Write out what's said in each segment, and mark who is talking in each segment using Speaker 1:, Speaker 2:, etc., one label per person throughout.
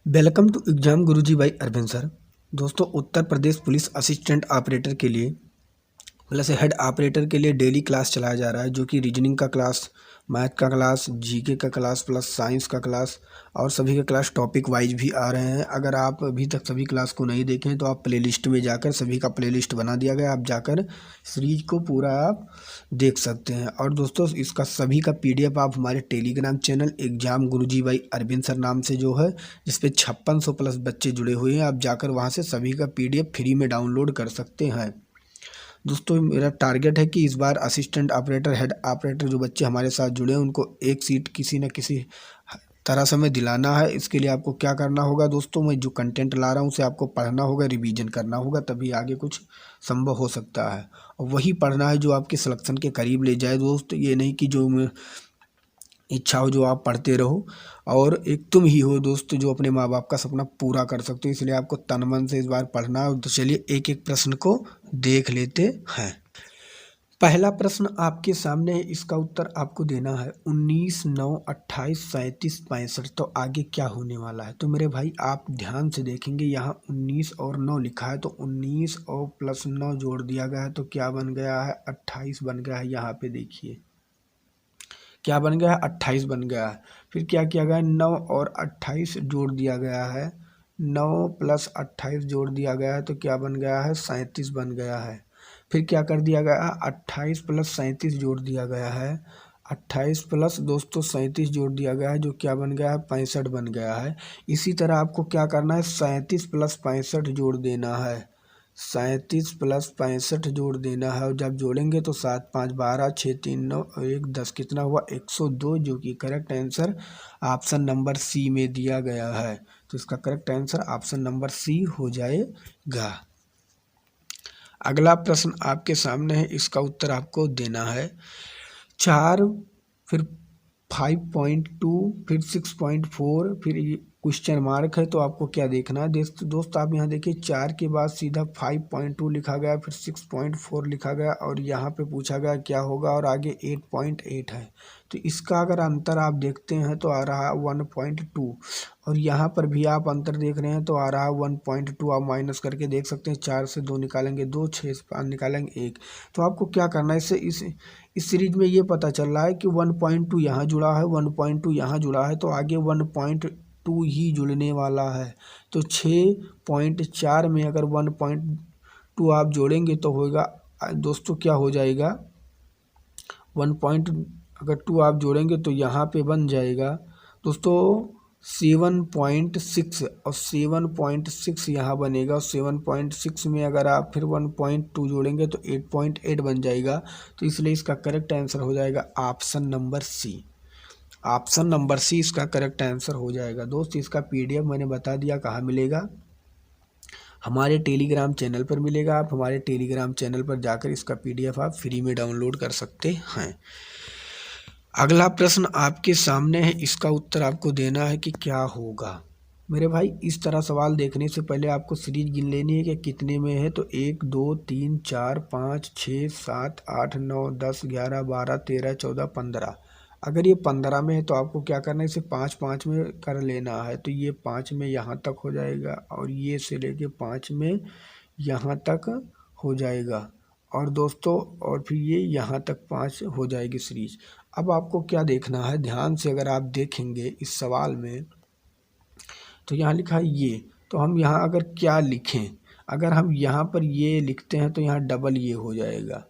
Speaker 1: Welcome to exam Guruji by Arvind sir. दोस्तों, Uttar Pradesh police assistant operator के लिए प्लस हेड ऑपरेटर के लिए डेली क्लास चलाया जा रहा है, जो कि रीजनिंग का क्लास, मैथ का क्लास, जीके का क्लास प्लस साइंस का क्लास और सभी के क्लास टॉपिक वाइज भी आ रहे हैं। अगर आप अभी तक सभी क्लास को नहीं देखें तो आप प्लेलिस्ट में जाकर, सभी का प्लेलिस्ट बना दिया गया, आप जाकर सीरीज को पूरा आप देख सकते हैं। और दोस्तों, इसका सभी का पीडीएफ आप हमारे Telegram channel exam Guruji by Arvind sir नाम से जो है, जिसपे 5600 प्लस बच्चे जुड़े हुए हैं, आप जाकर वहाँ से सभी का पीडीएफ फ्री में डाउनलोड कर सकते हैं। दोस्तों, मेरा टारगेट है कि इस बार असिस्टेंट ऑपरेटर, हेड ऑपरेटर जो बच्चे हमारे साथ जुड़े हैं, उनको एक सीट किसी न किसी तरह से हमें दिलाना है। इसके लिए आपको क्या करना होगा दोस्तों, मैं जो कंटेंट ला रहा हूँ उसे आपको पढ़ना होगा, रिवीजन करना होगा, तभी आगे कुछ संभव हो सकता है। और वही पढ़ना है जो आपके सिलेक्शन के करीब ले जाए दोस्त, ये नहीं कि जो इच्छा हो जो आप पढ़ते रहो और एक तुम ही हो दोस्त जो अपने माँ बाप का सपना पूरा कर सकते हो। इसलिए आपको तन मन से इस बार पढ़ना है। तो चलिए एक एक प्रश्न को देख लेते हैं। पहला प्रश्न आपके सामने है, इसका उत्तर आपको देना है 19, 9, 28, 37, 65। तो आगे क्या होने वाला है? तो मेरे भाई आप ध्यान से देखेंगे, यहाँ 19 और 9 लिखा है, तो 19 और प्लस 9 जोड़ दिया गया है, तो क्या बन गया है? 28 बन गया है। यहाँ पे देखिए क्या बन गया है? 28 बन गया है। फिर क्या किया गया है? 9 और 28 जोड़ दिया गया है, 9 प्लस 28 जोड़ दिया गया है, तो क्या बन गया है? 37 बन गया है। फिर क्या कर दिया गया है? 28 प्लस 37 जोड़ दिया गया है, 28 प्लस दोस्तों 37 जोड़ दिया गया है, जो क्या बन गया है? 65 बन गया है। इसी तरह आपको क्या करना है? 37 प्लस 65 जोड़ देना है, 37 प्लस 65 जोड़ देना है। और जब जोड़ेंगे तो 7 5 12, 6 3 9 और 1 10, कितना हुआ? 102, जो कि correct answer option number C में दिया गया है। तो इसका correct answer option number C हो जाएगा। अगला प्रश्न आपके सामने है, इसका उत्तर आपको देना है 4, फिर 5.2, फिर 6.4, फिर क्वेश्चन मार्क है। तो आपको क्या देखना है दोस्त आप यहाँ देखिए, 4 के बाद सीधा 5.2 लिखा गया, फिर 6.4 लिखा गया और यहाँ पे पूछा गया क्या होगा, और आगे 8.8 है। तो इसका अगर अंतर आप देखते हैं तो आ रहा है 1.2, और यहाँ पर भी आप अंतर देख रहे हैं तो आ रहा है 1.2। आप माइनस करके देख सकते हैं, 4 से 2 निकालेंगे 2, 6 से 5 निकालेंगे 1। तो आपको क्या करना है, इससे इस सीरीज में ये पता चल रहा है कि 1.2 यहाँ जुड़ा है, 1.2 यहाँ जुड़ा है, तो आगे 1.2 ही जुड़ने वाला है। तो 6.4 में अगर 1.2 आप जोड़ेंगे तो होगा दोस्तों, क्या हो जाएगा? 2 आप जोड़ेंगे तो यहाँ पे बन जाएगा दोस्तों 7.6, और 7.6 यहाँ बनेगा, और 7.6 में अगर आप फिर 1.2 जोड़ेंगे तो 8.8 बन जाएगा। तो इसलिए इसका करेक्ट आंसर हो जाएगा option number C. Option number C इसका करेक्ट आंसर हो जाएगा। दोस्त, इसका पीडीएफ मैंने बता दिया कहाँ मिलेगा, हमारे टेलीग्राम चैनल पर मिलेगा। आप हमारे टेलीग्राम चैनल पर जाकर इसका पीडीएफ आप फ्री में डाउनलोड कर सकते हैं। अगला प्रश्न आपके सामने है, इसका उत्तर आपको देना है कि क्या होगा। मेरे भाई, इस तरह सवाल देखने से पहले आपको सीरीज गिन लेनी है कि कितने में है। तो 1 2 3 4 5 6 7 8 9 10 11 12 13 14 15। अगर ये 15 में है तो आपको क्या करना है, इसे 5 5 में कर लेना है। तो ये 5 में यहाँ तक हो जाएगा, और ये से लेके 5 में यहाँ तक हो जाएगा, और दोस्तों और फिर ये यहाँ तक 5 हो जाएगी सीरीज। अब आपको क्या देखना है, ध्यान से अगर आप देखेंगे इस सवाल में, तो यहाँ लिखा है ये, तो हम यहाँ अगर क्या लिखें, अगर हम यहाँ पर ये लिखते हैं तो यहाँ डबल ये हो जाएगा,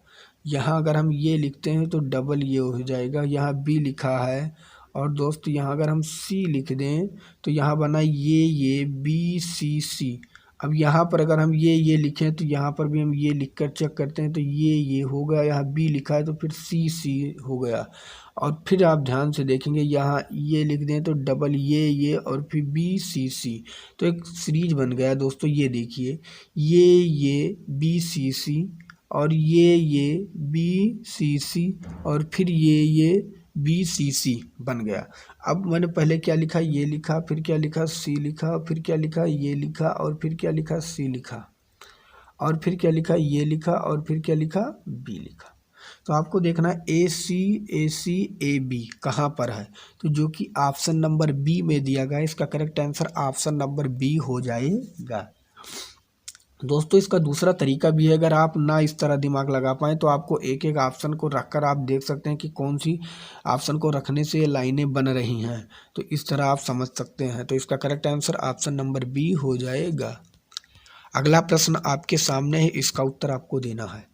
Speaker 1: यहाँ अगर हम ये लिखते हैं तो डबल ये हो जाएगा। यहाँ बी लिखा है, और दोस्त यहाँ अगर हम सी लिख दें तो यहाँ बना ये बी सी सी। अब यहाँ पर अगर हम ये लिखें तो यहाँ पर भी हम ये लिख कर चेक करते हैं, तो ये हो गया, यहाँ बी लिखा है तो फिर सी सी हो गया। और फिर आप ध्यान से देखेंगे, यहाँ ये लिख दें तो डबल ये और फिर बी सी सी, तो एक सीरीज बन गया दोस्तों। ये देखिए, ये बी सी सी, और ये बी सी सी, और फिर ये बी सी सी बन गया। अब मैंने पहले क्या लिखा, ये लिखा, फिर क्या लिखा, सी लिखा, फिर क्या लिखा, ये लिखा, और फिर क्या लिखा, सी लिखा, और फिर क्या लिखा, ये लिखा, और फिर क्या लिखा, बी लिखा। तो आपको देखना है ACACAB कहाँ पर है, तो जो कि ऑप्शन नंबर बी में दिया गया है। इसका correct answer option number B हो जाएगा। दोस्तों इसका दूसरा तरीका भी है, अगर आप ना इस तरह दिमाग लगा पाएँ तो आपको एक एक ऑप्शन को रखकर आप देख सकते हैं कि कौन सी ऑप्शन को रखने से ये लाइनें बन रही हैं, तो इस तरह आप समझ सकते हैं। तो इसका correct answer option number B हो जाएगा। अगला प्रश्न आपके सामने है, इसका उत्तर आपको देना है।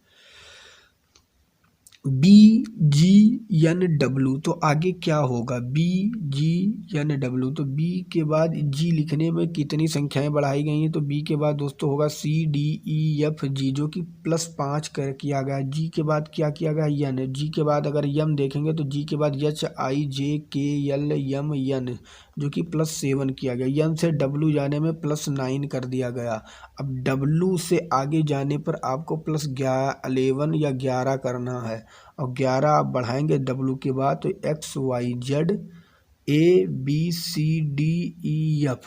Speaker 1: BGNW, तो आगे क्या होगा? BGNW, तो B के बाद G लिखने में कितनी संख्याएं बढ़ाई गई हैं? तो B के बाद दोस्तों होगा CDEFG, जो कि +5 कर किया गया। G के बाद क्या किया गया? N। G के बाद अगर M देखेंगे तो G के बाद HIJKLMN, जो कि +7 किया गया। N से W जाने में +9 कर दिया गया। अब W से आगे जाने पर आपको +11 या 11 करना है, और 11 आप बढ़ाएंगे W के बाद, तो XYZABCDEF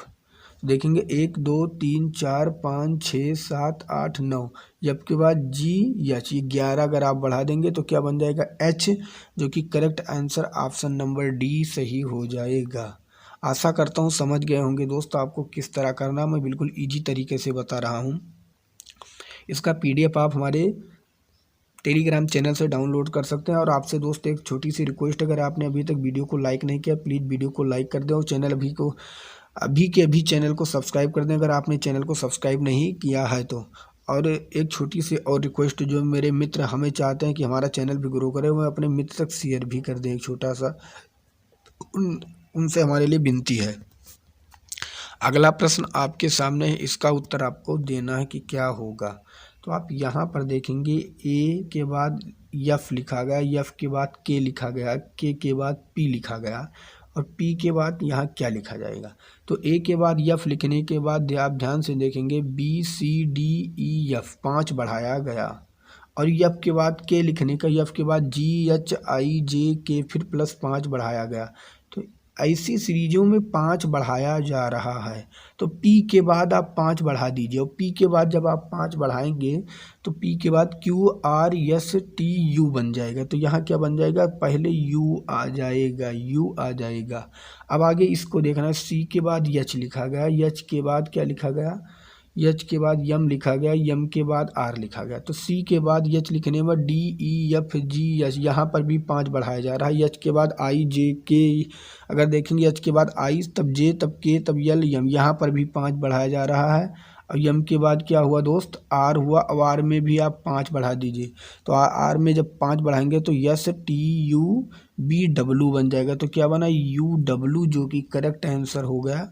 Speaker 1: देखेंगे 1 2 3 4 5 6 7 8 9, जब के बाद GH, 11 अगर आप बढ़ा देंगे तो क्या बन जाएगा? H, जो कि correct answer option number D सही हो जाएगा। आशा करता हूँ समझ गए होंगे दोस्तों आपको किस तरह करना, मैं बिल्कुल ईजी तरीके से बता रहा हूँ। इसका PDF आप हमारे टेलीग्राम चैनल से डाउनलोड कर सकते हैं। और आपसे दोस्त एक छोटी सी रिक्वेस्ट, अगर आपने अभी तक वीडियो को लाइक नहीं किया प्लीज़ वीडियो को लाइक कर दें, और चैनल अभी चैनल को सब्सक्राइब कर दें अगर आपने चैनल को सब्सक्राइब नहीं किया है तो। और एक छोटी सी और रिक्वेस्ट, जो मेरे मित्र हमें चाहते हैं कि हमारा चैनल भी ग्रो करे, वह अपने मित्र तक शेयर भी कर दें, एक छोटा सा उनसे हमारे लिए विनती है। अगला प्रश्न आपके सामने है, इसका उत्तर आपको देना है कि क्या होगा। तो आप यहाँ पर देखेंगे A के बाद F लिखा गया, F के बाद K लिखा गया, K के बाद P लिखा गया, और P के बाद यहाँ क्या लिखा जाएगा। तो A के बाद F लिखने के बाद आप ध्यान से देखेंगे BCDEF 5 बढ़ाया गया, और F के बाद K लिखने का, F के बाद GHIJK फिर +5 बढ़ाया गया। तो ऐसी सीरीजों में 5 बढ़ाया जा रहा है। तो P के बाद आप 5 बढ़ा दीजिए, और P के बाद जब आप 5 बढ़ाएंगे तो P के बाद QRSTU बन जाएगा। तो यहाँ क्या बन जाएगा? पहले U आ जाएगा, U आ जाएगा। अब आगे इसको देखना है, C के बाद H लिखा गया, H के बाद क्या लिखा गया? H के बाद M लिखा गया, M के बाद R लिखा गया। तो C के बाद H लिखने में DEFGH, यहाँ पर भी 5 बढ़ाया जा रहा है। H के बाद IJK, अगर देखेंगे H के बाद I, तब J, तब K, तब L, M, यहाँ पर भी 5 बढ़ाया जा रहा है। और M के बाद क्या हुआ दोस्त? R हुआ। अब R में भी आप 5 बढ़ा दीजिए। तो R में जब 5 बढ़ाएंगे तो STUBW बन जाएगा। तो क्या बना? UW, जो कि करेक्ट आंसर हो गया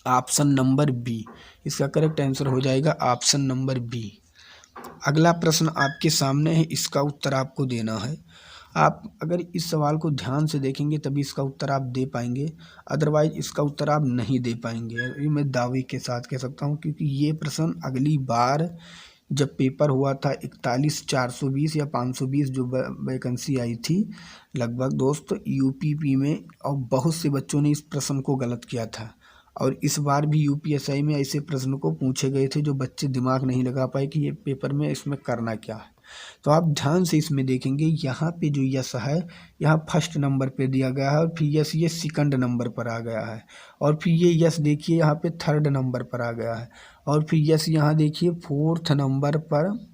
Speaker 1: ऑप्शन नंबर बी। इसका करेक्ट आंसर हो जाएगा ऑप्शन नंबर बी। अगला प्रश्न आपके सामने है, इसका उत्तर आपको देना है। आप अगर इस सवाल को ध्यान से देखेंगे तभी इसका उत्तर आप दे पाएंगे, अदरवाइज इसका उत्तर आप नहीं दे पाएंगे, ये मैं दावे के साथ कह सकता हूँ। क्योंकि ये प्रश्न अगली बार जब पेपर हुआ था 41,420 या 520 जो वैकेंसी आई थी लगभग दोस्त UPP में, और बहुत से बच्चों ने इस प्रश्न को गलत किया था। और इस बार भी UPSI में ऐसे प्रश्न को पूछे गए थे जो बच्चे दिमाग नहीं लगा पाए कि ये पेपर में इसमें करना क्या है। तो आप ध्यान से इसमें देखेंगे, यहाँ पे जो यस है यहाँ फर्स्ट नंबर पे दिया गया है, और फिर यस ये सेकंड नंबर पर आ गया है, और फिर ये यस देखिए यहाँ पे थर्ड नंबर पर आ गया है, और फिर यस यहाँ देखिए फोर्थ नंबर पर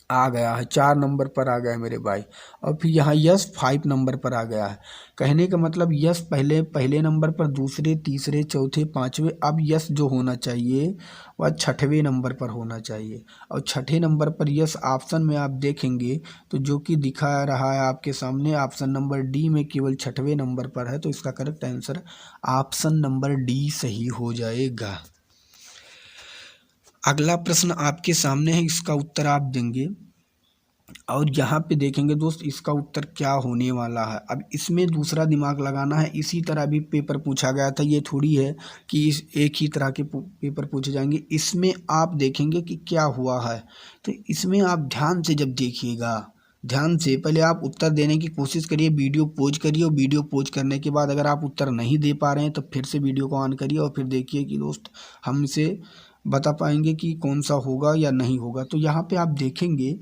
Speaker 1: आ गया है, 4 नंबर पर आ गया है मेरे भाई, और फिर यहाँ यस 5 नंबर पर आ गया है। कहने का मतलब यस पहले नंबर पर, दूसरे, तीसरे, चौथे, पाँचवें। अब यस जो होना चाहिए वह 6वें नंबर पर होना चाहिए, और 6ठे नंबर पर यस ऑप्शन में आप देखेंगे तो जो कि दिखा रहा है आपके सामने ऑप्शन नंबर डी में केवल 6वें नंबर पर है। तो इसका correct answer option number D सही हो जाएगा। अगला प्रश्न आपके सामने है, इसका उत्तर आप देंगे, और यहाँ पे देखेंगे दोस्त इसका उत्तर क्या होने वाला है। अब इसमें दूसरा दिमाग लगाना है, इसी तरह भी पेपर पूछा गया था, ये थोड़ी है कि इस एक ही तरह के पेपर पूछे जाएंगे। इसमें आप देखेंगे कि क्या हुआ है, तो इसमें आप ध्यान से जब देखिएगा, ध्यान से पहले आप उत्तर देने की कोशिश करिए, वीडियो पॉज करिए, और वीडियो पॉज करने के बाद अगर आप उत्तर नहीं दे पा रहे हैं तो फिर से वीडियो को ऑन करिए, और फिर देखिए कि दोस्त हम इसे बता पाएंगे कि कौन सा होगा या नहीं होगा। तो यहाँ पे आप देखेंगे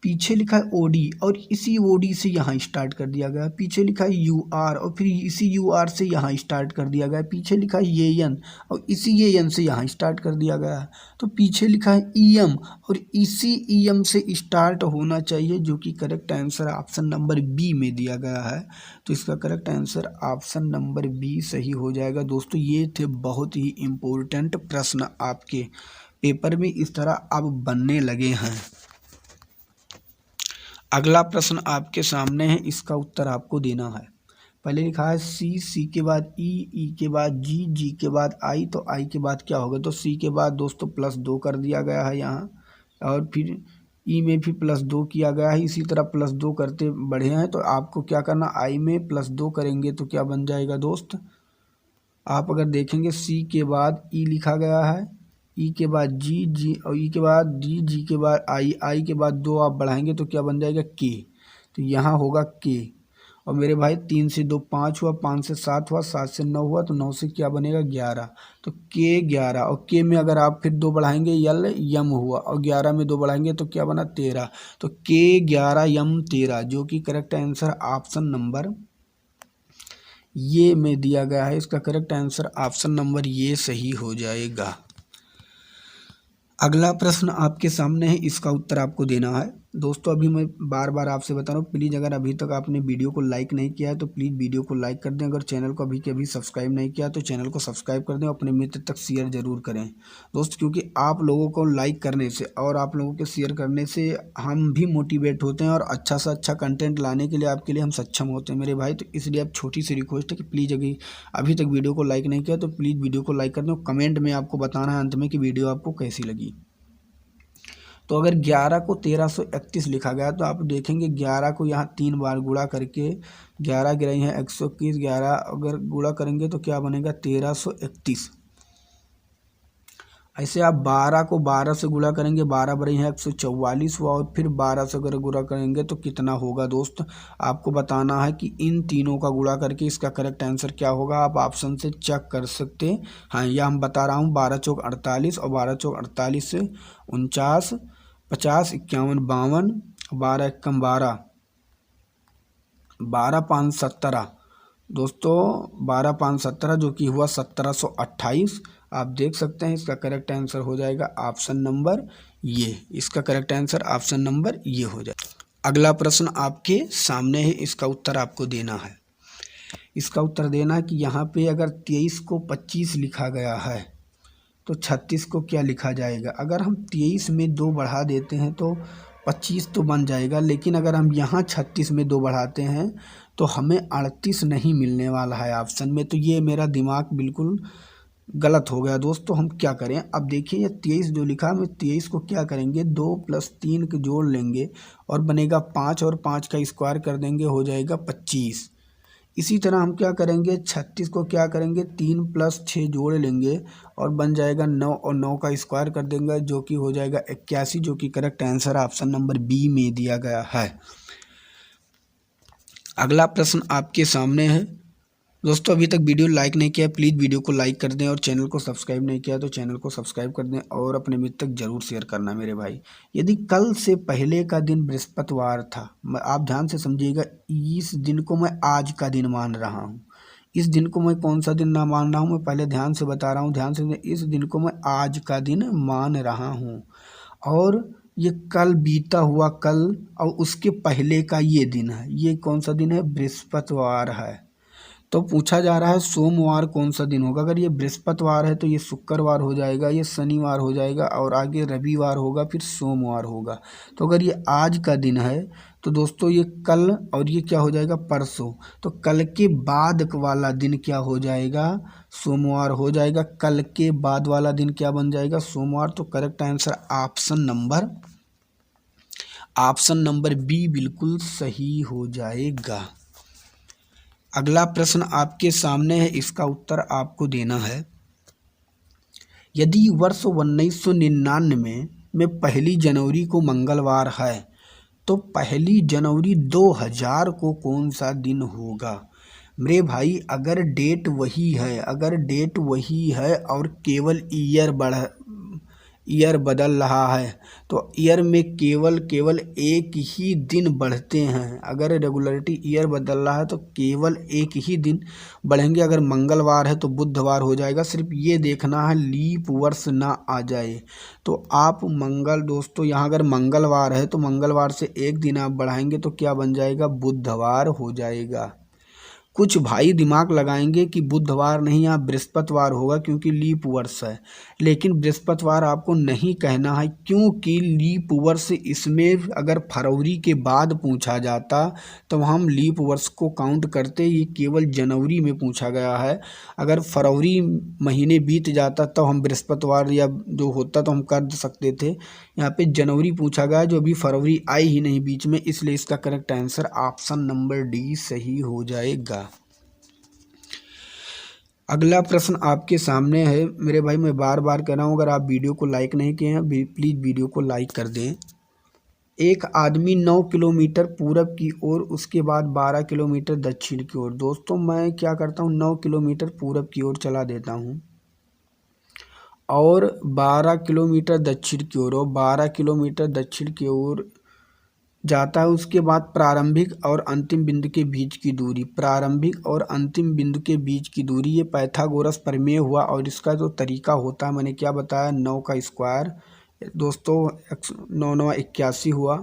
Speaker 1: पीछे लिखा है ओडी और इसी ओडी से यहाँ स्टार्ट कर दिया गया है। पीछे लिखा है यूआर और फिर इसी यूआर से यहाँ स्टार्ट कर दिया गया है। पीछे लिखा है एएन और इसी एएन से यहाँ स्टार्ट कर दिया गया है। तो पीछे लिखा है ईएम और इसी ईएम से स्टार्ट होना चाहिए, जो कि correct answer option number B में दिया गया है। तो इसका correct answer option number B सही हो जाएगा। दोस्तों ये थे बहुत ही इम्पोर्टेंट प्रश्न, आपके पेपर में इस तरह अब बनने लगे हैं। अगला प्रश्न आपके सामने है, इसका उत्तर आपको देना है। पहले लिखा है सी, सी के बाद ई के बाद जी, जी के बाद आई, तो आई के बाद क्या होगा? तो सी के बाद दोस्तों +2 कर दिया गया है यहाँ, और फिर ई में भी +2 किया गया है। इसी तरह +2 करते बढ़े हैं। तो आपको क्या करना, आई में +2 करेंगे तो क्या बन जाएगा दोस्त? आप अगर देखेंगे सी के बाद ई लिखा गया है, ई के बाद जी, जी और ई के बाद जी, जी के बाद आई, आई के बाद 2 आप बढ़ाएंगे तो क्या बन जाएगा? के। तो यहाँ होगा के। और मेरे भाई 3 से 2 5 हुआ, 5 से 7 हुआ, 7 से 9 हुआ, तो 9 से क्या बनेगा? 11। तो के 11 और के में अगर आप फिर 2 बढ़ाएंगे यल यम हुआ, और 11 में 2 बढ़ाएंगे तो क्या बना? 13। तो के 11 यम 13, जो कि करेक्ट आंसर ऑप्शन नंबर ये में दिया गया है। इसका करेक्ट आंसर ऑप्शन नंबर ये सही हो जाएगा। अगला प्रश्न आपके सामने है, इसका उत्तर आपको देना है। दोस्तों अभी मैं बार बार आपसे बता रहा हूँ, प्लीज़ अगर अभी तक आपने वीडियो को लाइक नहीं किया है तो प्लीज़ वीडियो को लाइक कर दें। अगर चैनल को अभी के अभी सब्सक्राइब नहीं किया तो चैनल को सब्सक्राइब कर दें, अपने मित्र तक शेयर जरूर करें दोस्त, क्योंकि आप लोगों को लाइक करने से और आप लोगों के शेयर करने से हम भी मोटिवेट होते हैं और अच्छा से अच्छा कंटेंट लाने के लिए आपके लिए हम सक्षम होते हैं मेरे भाई। तो इसलिए आप छोटी सी रिक्वेस्ट है कि प्लीज़ अभी तक वीडियो को लाइक नहीं किया तो प्लीज़ वीडियो को लाइक कर दें। कमेंट में आपको बताना है अंत में कि वीडियो आपको कैसी लगी। तो अगर 11 को 1331 लिखा गया तो आप देखेंगे 11 को यहाँ 3 बार गुणा करके 11 गिराई है 121, 11 अगर गुणा करेंगे तो क्या बनेगा? 1331। ऐसे आप 12 को 12 से गुणा करेंगे, 12 बड़ी है 144 हुआ, और फिर 12 से अगर गुणा करेंगे तो कितना होगा दोस्त? आपको बताना है कि इन तीनों का गुणा करके इसका करेक्ट आंसर क्या होगा। आप ऑप्शन से चेक कर सकते हैं। हाँ, यह हम बता रहा हूँ, 12 चौक 48 और 12 चौक 48 से 49, 50, 51, 52, 12 एकम 12, 12 5 17 दोस्तों, 12 5 17 जो कि हुआ 1728। आप देख सकते हैं इसका करेक्ट आंसर हो जाएगा ऑप्शन नंबर ये। इसका करेक्ट आंसर ऑप्शन नंबर ये हो जाएगा। अगला प्रश्न आपके सामने है, इसका उत्तर आपको देना है। इसका उत्तर देना है कि यहाँ पे अगर 23 को 25 लिखा गया है तो 36 को क्या लिखा जाएगा? अगर हम 23 में 2 बढ़ा देते हैं तो 25 तो बन जाएगा, लेकिन अगर हम यहाँ 36 में 2 बढ़ाते हैं तो हमें 38 नहीं मिलने वाला है ऑप्शन में। तो ये मेरा दिमाग बिल्कुल गलत हो गया दोस्तों। हम क्या करें? अब देखिए ये 23 जो लिखा है, 23 को क्या करेंगे? 2 + 3 को जोड़ लेंगे और बनेगा 5, और 5 का स्क्वायर कर देंगे, हो जाएगा 25। इसी तरह हम क्या करेंगे? 36 को क्या करेंगे? 3 + 6 जोड़ लेंगे और बन जाएगा 9, और 9 का स्क्वायर कर देंगे, जो कि हो जाएगा 81, जो कि correct answer option number B में दिया गया है। अगला प्रश्न आपके सामने है। दोस्तों अभी तक वीडियो लाइक नहीं किया, प्लीज़ वीडियो को लाइक कर दें, और चैनल को सब्सक्राइब नहीं किया तो चैनल को सब्सक्राइब कर दें, और अपने मित्र तक जरूर शेयर करना मेरे भाई। यदि कल से पहले का दिन बृहस्पतिवार था, आप ध्यान से समझिएगा, इस दिन को मैं आज का दिन मान रहा हूँ। इस दिन को मैं कौन सा दिन ना मान रहा हूँ, मैं पहले ध्यान से बता रहा हूँ, ध्यान से। इस दिन को मैं आज का दिन मान रहा हूँ, और ये कल बीता हुआ कल और उसके पहले का ये दिन है। ये कौन सा दिन है? बृहस्पतिवार है। तो पूछा जा रहा है सोमवार कौन सा दिन होगा। अगर ये बृहस्पतिवार है तो ये शुक्रवार हो जाएगा, ये शनिवार हो जाएगा, और आगे रविवार होगा, फिर सोमवार होगा। तो अगर ये आज का दिन है तो दोस्तों ये कल, और ये क्या हो जाएगा? परसों। तो कल के बाद वाला दिन क्या हो जाएगा? सोमवार हो जाएगा। कल के बाद वाला दिन क्या बन जाएगा? सोमवार। तो correct answer option number B बिल्कुल सही हो जाएगा। अगला प्रश्न आपके सामने है, इसका उत्तर आपको देना है। यदि वर्ष 1999 में 1 जनवरी को मंगलवार है तो 1 जनवरी 2000 को कौन सा दिन होगा? मेरे भाई अगर डेट वही है और केवल ईयर ईयर बदल रहा है तो ईयर में केवल एक ही दिन बढ़ते हैं। अगर रेगुलरिटी ईयर बदल रहा है तो केवल एक ही दिन बढ़ेंगे। अगर मंगलवार है तो बुधवार हो जाएगा। सिर्फ ये देखना है लीप वर्ष ना आ जाए। तो आप दोस्तों यहाँ अगर मंगलवार है तो मंगलवार से एक दिन आप बढ़ाएंगे तो क्या बन जाएगा, बुधवार हो जाएगा। कुछ भाई दिमाग लगाएंगे कि बुधवार नहीं, यहाँ बृहस्पतिवार होगा क्योंकि लीप वर्ष है, लेकिन बृहस्पतिवार आपको नहीं कहना है क्योंकि लीप वर्ष इसमें अगर फरवरी के बाद पूछा जाता तो हम लीप वर्ष को काउंट करते। ये केवल जनवरी में पूछा गया है। अगर फरवरी महीने बीत जाता तो हम बृहस्पतिवार या जो होता तो हम कर सकते थे। यहाँ पे जनवरी पूछा गया जो अभी फरवरी आई ही नहीं बीच में, इसलिए इसका correct answer option number D सही हो जाएगा। अगला प्रश्न आपके सामने है मेरे भाई, मैं बार बार कह रहा हूँ अगर आप वीडियो को लाइक नहीं किए हैं प्लीज़ वीडियो को लाइक कर दें। एक आदमी 9 किलोमीटर पूरब की ओर उसके बाद 12 किलोमीटर दक्षिण की ओर। दोस्तों मैं क्या करता हूँ 9 किलोमीटर पूरब की ओर चला देता हूँ और 12 किलोमीटर दक्षिण की ओर, और 12 किलोमीटर दक्षिण की ओर जाता है। उसके बाद प्रारंभिक और अंतिम बिंदु के बीच की दूरी, प्रारंभिक और अंतिम बिंदु के बीच की दूरी, ये पाइथागोरस प्रमेय हुआ। और इसका जो तरीका होता है मैंने क्या बताया, 9 का स्क्वायर दोस्तों 9 9 81 हुआ।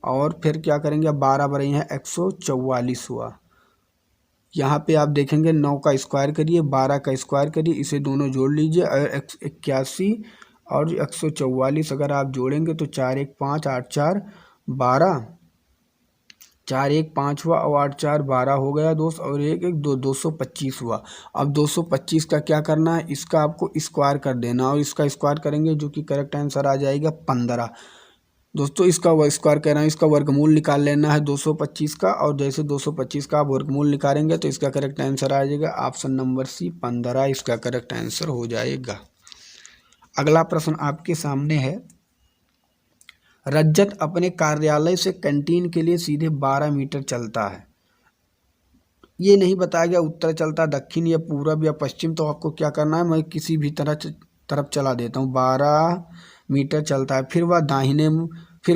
Speaker 1: और फिर क्या करेंगे, 12 बराबर है 144 हुआ। यहाँ पे आप देखेंगे 9 का स्क्वायर करिए, 12 का स्क्वायर करिए, इसे दोनों जोड़ लीजिए और 81 और 144 अगर आप जोड़ेंगे तो 4 1 5 8 4 12, 4 1 5 हुआ और 8 4 12 हो गया दोस्त, और 1 1 2 225 हुआ। अब 225 का क्या करना है, इसका आपको स्क्वायर कर देना और इसका स्क्वायर करेंगे जो कि करेक्ट आंसर आ जाएगा 15। दोस्तों इसका स्क्वायर कह रहा हूँ, इसका वर्गमूल निकाल लेना है 225 का, और जैसे 225 का आप वर्गमूल निकालेंगे तो इसका करेक्ट आंसर आ जाएगा ऑप्शन नंबर सी 15, इसका करेक्ट आंसर हो जाएगा। अगला प्रश्न आपके सामने है, रज्जत अपने कार्यालय से कैंटीन के लिए सीधे 12 मीटर चलता है। ये नहीं बताया गया उत्तर चलता है, दक्षिण या पूरब या पश्चिम, तो आपको क्या करना है, मैं किसी भी तरफ चला देता हूँ। 12 मीटर चलता है, फिर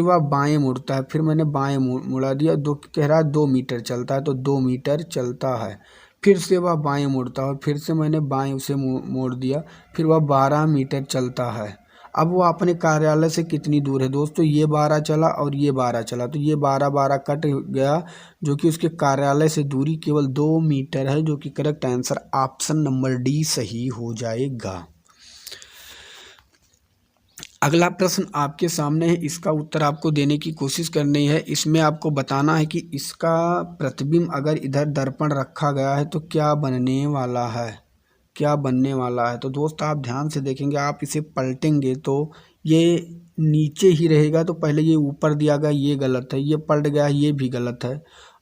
Speaker 1: वह बाएं मुड़ता है, फिर मैंने बाएं मुड़ा दिया। कह रहा है 2 मीटर चलता है तो 2 मीटर चलता है। फिर से वह बाएं मुड़ता है, फिर से मैंने बाएं उसे मोड़ दिया, फिर वह 12 मीटर चलता है। अब वो अपने कार्यालय से कितनी दूर है दोस्तों, ये 12 चला और ये 12 चला, तो ये 12 12 कट गया जो कि उसके कार्यालय से दूरी केवल 2 मीटर है, जो कि correct answer option number D सही हो जाएगा। अगला प्रश्न आपके सामने है, इसका उत्तर आपको देने की कोशिश करनी है। इसमें आपको बताना है कि इसका प्रतिबिंब अगर इधर दर्पण रखा गया है तो क्या बनने वाला है, क्या बनने वाला है। तो दोस्त आप ध्यान से देखेंगे, आप इसे पलटेंगे तो ये नीचे ही रहेगा, तो पहले ये ऊपर दिया गया ये गलत है, ये पलट गया ये भी गलत है।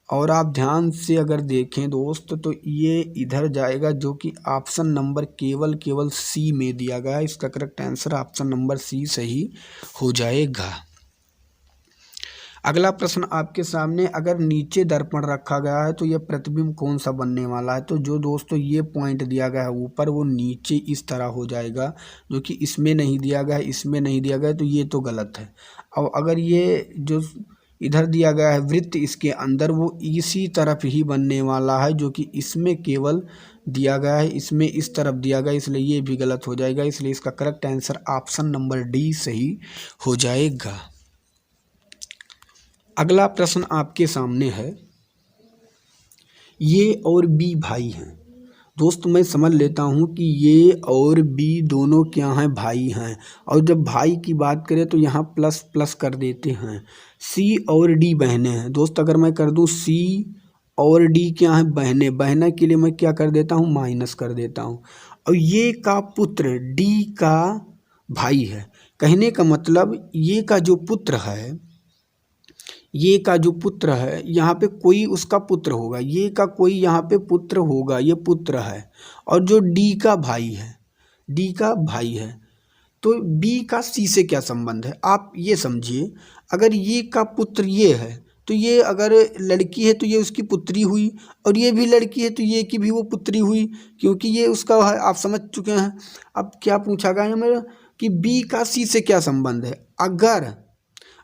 Speaker 1: और आप ध्यान से अगर देखें दोस्त तो ये इधर जाएगा, जो कि ऑप्शन नंबर केवल सी में दिया गया है। इसका correct answer option number C सही हो जाएगा। अगला प्रश्न आपके सामने, अगर नीचे दर्पण रखा गया है तो यह प्रतिबिंब कौन सा बनने वाला है। तो जो दोस्तों ये पॉइंट दिया गया है ऊपर, वो नीचे इस तरह हो जाएगा, जो कि इसमें नहीं दिया गया है, इसमें नहीं दिया गया है, तो ये तो गलत है। और अगर ये जो इधर दिया गया है वृत्त इसके अंदर, वो इसी तरफ ही बनने वाला है, जो कि इसमें केवल दिया गया है, इसमें इस तरफ दिया गया, इसलिए ये भी गलत हो जाएगा। इसलिए इसका correct answer option number D सही हो जाएगा। अगला प्रश्न आपके सामने है, ये और बी भाई हैं। दोस्त मैं समझ लेता हूँ कि ये और बी दोनों क्या हैं, भाई हैं। और जब भाई की बात करें तो यहाँ प्लस प्लस कर देते हैं। सी और डी बहनें हैं। दोस्त अगर मैं कर दूँ सी और डी क्या है, बहनें, बहना के लिए मैं क्या कर देता हूँ, माइनस कर देता हूँ। और ये का पुत्र डी का भाई है। कहने का मतलब ये का जो पुत्र है, ये का जो पुत्र है यहाँ पे कोई उसका पुत्र होगा, ये का कोई यहाँ पे पुत्र होगा, ये पुत्र है। और जो डी का भाई है, डी का भाई है, तो बी का सी से क्या संबंध है आप ये समझिए। अगर ये का पुत्र ये है तो ये अगर लड़की है तो ये उसकी पुत्री हुई, और ये भी लड़की है तो ये की भी वो पुत्री हुई, क्योंकि ये उसका है, आप समझ चुके हैं। अब क्या पूछा गया है मेरा कि बी का सी से क्या संबंध है।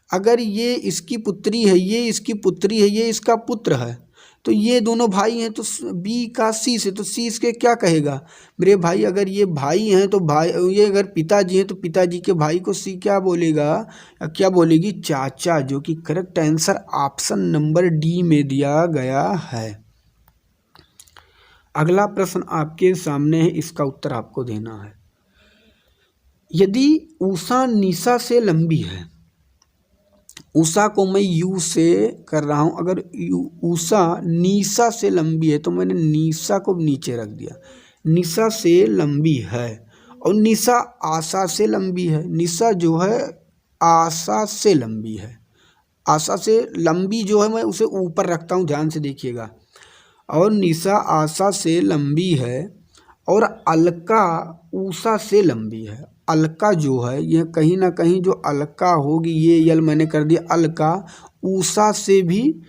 Speaker 1: अगर ये इसकी पुत्री है, ये इसकी पुत्री है, ये इसका पुत्र है, तो ये दोनों भाई हैं, तो बी का सी से, तो सी इसके क्या कहेगा मेरे भाई। अगर ये भाई हैं तो भाई, ये अगर पिताजी हैं तो पिताजी के भाई को सी क्या बोलेगा, या क्या बोलेगी, चाचा, जो कि correct answer option number D में दिया गया है। अगला प्रश्न आपके सामने है, इसका उत्तर आपको देना है। यदि उषा निशा से लंबी है, उषा को मैं यू से कर रहा हूँ, अगर उषा निशा से लंबी है तो मैंने निशा को नीचे रख दिया, निशा से लंबी है, और निशा आशा से लंबी है। निशा जो है आशा से लंबी है, आशा से लंबी जो है मैं उसे ऊपर रखता हूँ, ध्यान से देखिएगा। और निशा आशा से लंबी है, और अलका उषा से लंबी है। अलका जो है यह कहीं ना कहीं जो अलका होगी, ये यल मैंने कर दिया, अलका उषा से भी,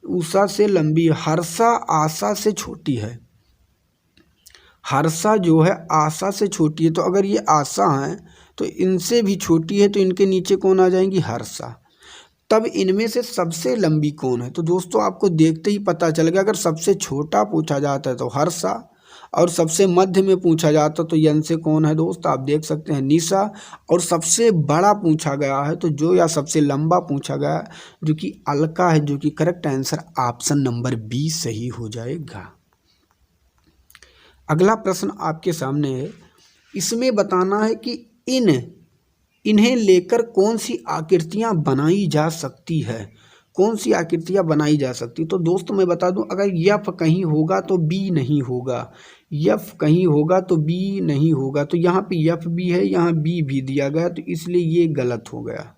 Speaker 1: उषा से लंबी है। हर्षा आशा से छोटी है, हर्षा जो है आशा से छोटी है, तो अगर ये आशा है तो इनसे भी छोटी है, तो इनके नीचे कौन आ जाएंगी, हर्षा। तब इनमें से सबसे लंबी कौन है, तो दोस्तों आपको देखते ही पता चल गया। अगर सबसे छोटा पूछा जाता है तो हर्षा, और सबसे मध्य में पूछा जाता तो यन से कौन है दोस्त, आप देख सकते हैं निशा, और सबसे बड़ा पूछा गया है तो जो, या सबसे लंबा पूछा गया जो कि अलका है, जो कि correct answer option number B सही हो जाएगा। अगला प्रश्न आपके सामने है, इसमें बताना है कि इन्हें लेकर कौन सी आकृतियां बनाई जा सकती है, कौन सी आकृतियां बनाई जा सकती। तो दोस्तों मैं बता दूं, अगर यफ कहीं होगा तो बी नहीं होगा, यफ कहीं होगा तो बी नहीं होगा, तो यहाँ पे यफ भी है, यहाँ बी भी दिया गया, तो इसलिए ये गलत हो गया।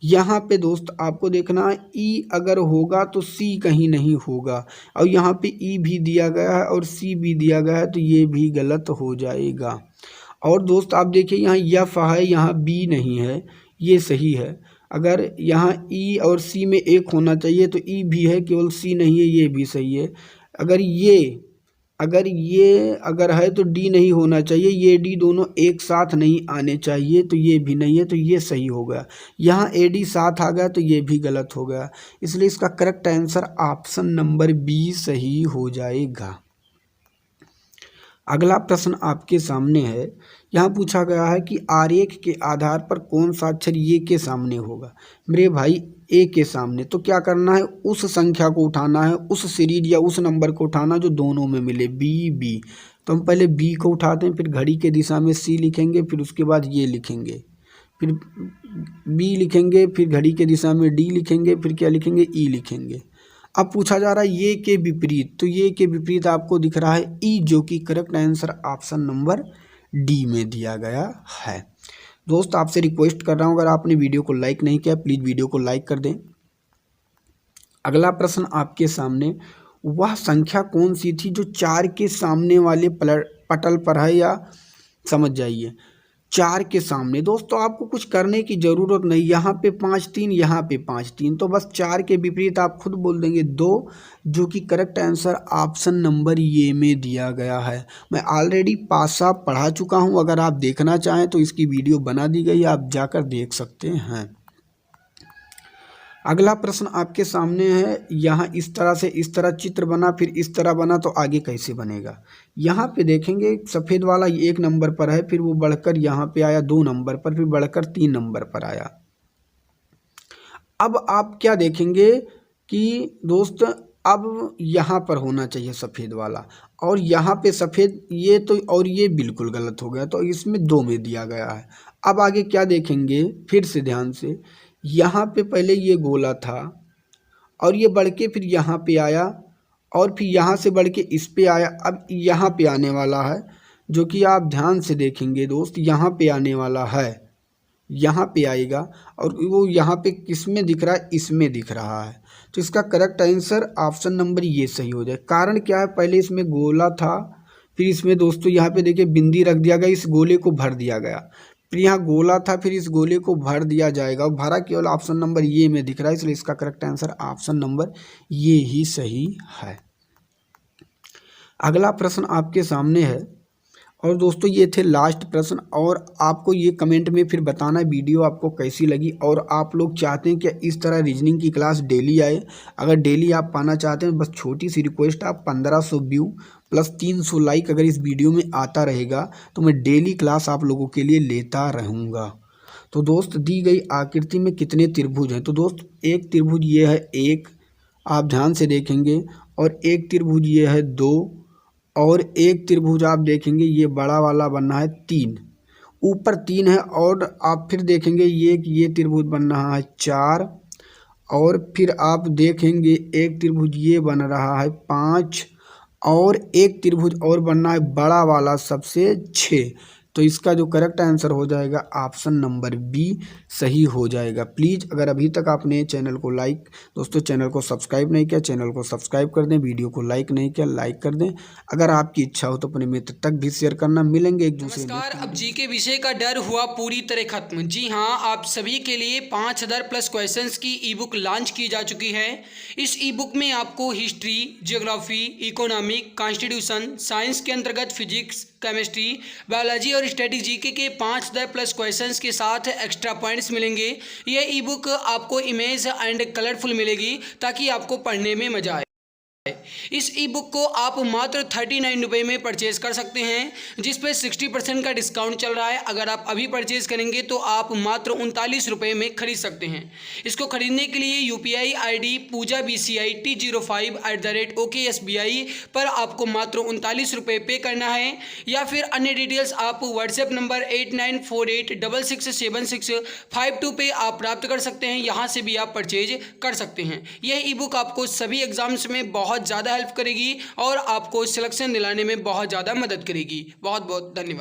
Speaker 1: यहाँ पे दोस्त आपको देखना है, ई अगर होगा तो सी कहीं नहीं होगा, और यहाँ पे ई भी दिया गया है और सी भी दिया गया है, तो ये भी गलत हो जाएगा। और दोस्त आप देखिए, यहाँ यफ है, यहाँ बी नहीं है, ये सही है। अगर यहाँ ई और सी में एक होना चाहिए तो ई भी है, केवल सी नहीं है, ये भी सही है। अगर ये अगर है तो डी नहीं होना चाहिए, ये डी दोनों एक साथ नहीं आने चाहिए, तो ये भी नहीं है, तो ये सही हो गया। यहाँ ए डी साथ आ गया तो ये भी गलत हो गया, इसलिए इसका correct answer option number B सही हो जाएगा। अगला प्रश्न आपके सामने है, यहाँ पूछा गया है कि आरेख के आधार पर कौन सा अक्षर ये के सामने होगा। मेरे भाई ए के सामने, तो क्या करना है, उस संख्या को उठाना है, उस सीरीज या उस नंबर को उठाना जो दोनों में मिले, बी बी। तो हम पहले बी को उठाते हैं, फिर घड़ी के दिशा में सी लिखेंगे, फिर उसके बाद ये लिखेंगे, फिर बी लिखेंगे, फिर घड़ी के दिशा में डी लिखेंगे, फिर क्या लिखेंगे, ई लिखेंगे। अब पूछा जा रहा है ये के विपरीत, तो ये के विपरीत आपको दिख रहा है ई, जो कि correct answer option number D में दिया गया है। दोस्त आपसे रिक्वेस्ट कर रहा हूं, अगर आपने वीडियो को लाइक नहीं किया प्लीज़ वीडियो को लाइक कर दें। अगला प्रश्न आपके सामने, वह संख्या कौन सी थी जो 4 के सामने वाले पटल पर है, या समझ जाइए 4 के सामने। दोस्तों आपको कुछ करने की ज़रूरत नहीं, यहाँ पे 5 3, यहाँ पे 5 3, तो बस 4 के विपरीत आप खुद बोल देंगे 2, जो कि करेक्ट आंसर ऑप्शन नंबर ये में दिया गया है। मैं ऑलरेडी पासा पढ़ा चुका हूँ, अगर आप देखना चाहें तो इसकी वीडियो बना दी गई है, आप जाकर देख सकते हैं। अगला प्रश्न आपके सामने है, यहाँ इस तरह से इस तरह चित्र बना, फिर इस तरह बना, तो आगे कैसे बनेगा। यहाँ पे देखेंगे सफ़ेद वाला 1 नंबर पर है, फिर वो बढ़कर यहाँ पे आया 2 नंबर पर, फिर बढ़कर 3 नंबर पर आया। अब आप क्या देखेंगे कि दोस्त अब यहाँ पर होना चाहिए सफ़ेद वाला, और यहाँ पे सफ़ेद, ये तो और ये बिल्कुल गलत हो गया, तो इसमें 2 में दिया गया है। अब आगे क्या देखेंगे, फिर से ध्यान से, यहाँ पे पहले ये गोला था, और ये बढ़ के फिर यहाँ पे आया, और फिर यहाँ से बढ़ के इस पे आया, अब यहाँ पे आने वाला है, जो कि आप ध्यान से देखेंगे दोस्त, यहाँ पे आने वाला है, यहाँ पे आएगा, और वो यहाँ पे किस में दिख रहा है, इसमें दिख रहा है, तो इसका करेक्ट आंसर ऑप्शन नंबर ये सही हो जाए। कारण क्या है, पहले इसमें गोला था, फिर इसमें दोस्तों यहाँ पे देखिए बिंदी रख दिया गया, इस गोले को भर दिया गया, फिर यहाँ गोला था, फिर इस गोले को भर दिया जाएगा, और भरा केवल ऑप्शन नंबर ये में दिख रहा है, इसलिए इसका करेक्ट आंसर ऑप्शन नंबर ये ही सही है। अगला प्रश्न आपके सामने है, और दोस्तों ये थे लास्ट प्रश्न, और आपको ये कमेंट में फिर बताना वीडियो आपको कैसी लगी, और आप लोग चाहते हैं कि इस तरह रीजनिंग की क्लास डेली आए। अगर डेली आप पाना चाहते हैं, बस छोटी सी रिक्वेस्ट, आप 1500 व्यू प्लस 300 लाइक अगर इस वीडियो में आता रहेगा तो मैं डेली क्लास आप लोगों के लिए लेता रहूँगा। तो दोस्त दी गई आकृति में कितने त्रिभुज हैं? तो दोस्त एक त्रिभुज ये है 1, आप ध्यान से देखेंगे, और एक त्रिभुज ये है 2, और एक त्रिभुज आप देखेंगे ये बड़ा वाला बनना है 3, ऊपर 3 है, और आप फिर देखेंगे ये त्रिभुज बन रहा है 4, और फिर आप देखेंगे एक त्रिभुज ये बन रहा है 5, और एक त्रिभुज और बनना है बड़ा वाला सबसे 6। तो इसका जो करेक्ट आंसर हो जाएगा ऑप्शन नंबर बी सही हो जाएगा। प्लीज़ अगर अभी तक आपने चैनल को दोस्तों चैनल को सब्सक्राइब नहीं किया, चैनल को सब्सक्राइब कर दें, वीडियो को लाइक नहीं किया लाइक कर दें। अगर आपकी इच्छा हो तो अपने मित्र तक भी शेयर करना। मिलेंगे एक दूसरे।
Speaker 2: नमस्कार। अब जीके विषय का डर हुआ पूरी तरह खत्म। जी हाँ, आप सभी के लिए 5000 प्लस क्वेश्चंस की ई बुक लॉन्च की जा चुकी है। इस ई बुक में आपको history, geography, economic, constitution, science के अंतर्गत फिजिक्स, केमिस्ट्री, बायोलॉजी और स्टैटिक जीके के 5000 प्लस क्वेश्चंस के साथ एक्स्ट्रा पॉइंट्स मिलेंगे। यह ई बुक आपको इमेज एंड कलरफुल मिलेगी ताकि आपको पढ़ने में मजा आए। इस ई बुक को आप मात्र 39 रुपये में परचेज कर सकते हैं, जिस पे 60% का डिस्काउंट चल रहा है। अगर आप अभी परचेज करेंगे तो आप मात्र 39 रुपये में खरीद सकते हैं। इसको खरीदने के लिए UPI ID पूजा BCI T05@OKSBI पर आपको मात्र 39 रुपये पे करना है, या फिर अन्य डिटेल्स आप व्हाट्सएप नंबर 8948667652 पे आप प्राप्त कर सकते हैं। यहाँ से भी आप परचेज कर सकते हैं। यह ई बुक आपको सभी एग्जाम्स में बहुत ज़्यादा हेल्प करेगी और आपको सिलेक्शन दिलाने में बहुत ज़्यादा मदद करेगी। बहुत बहुत धन्यवाद।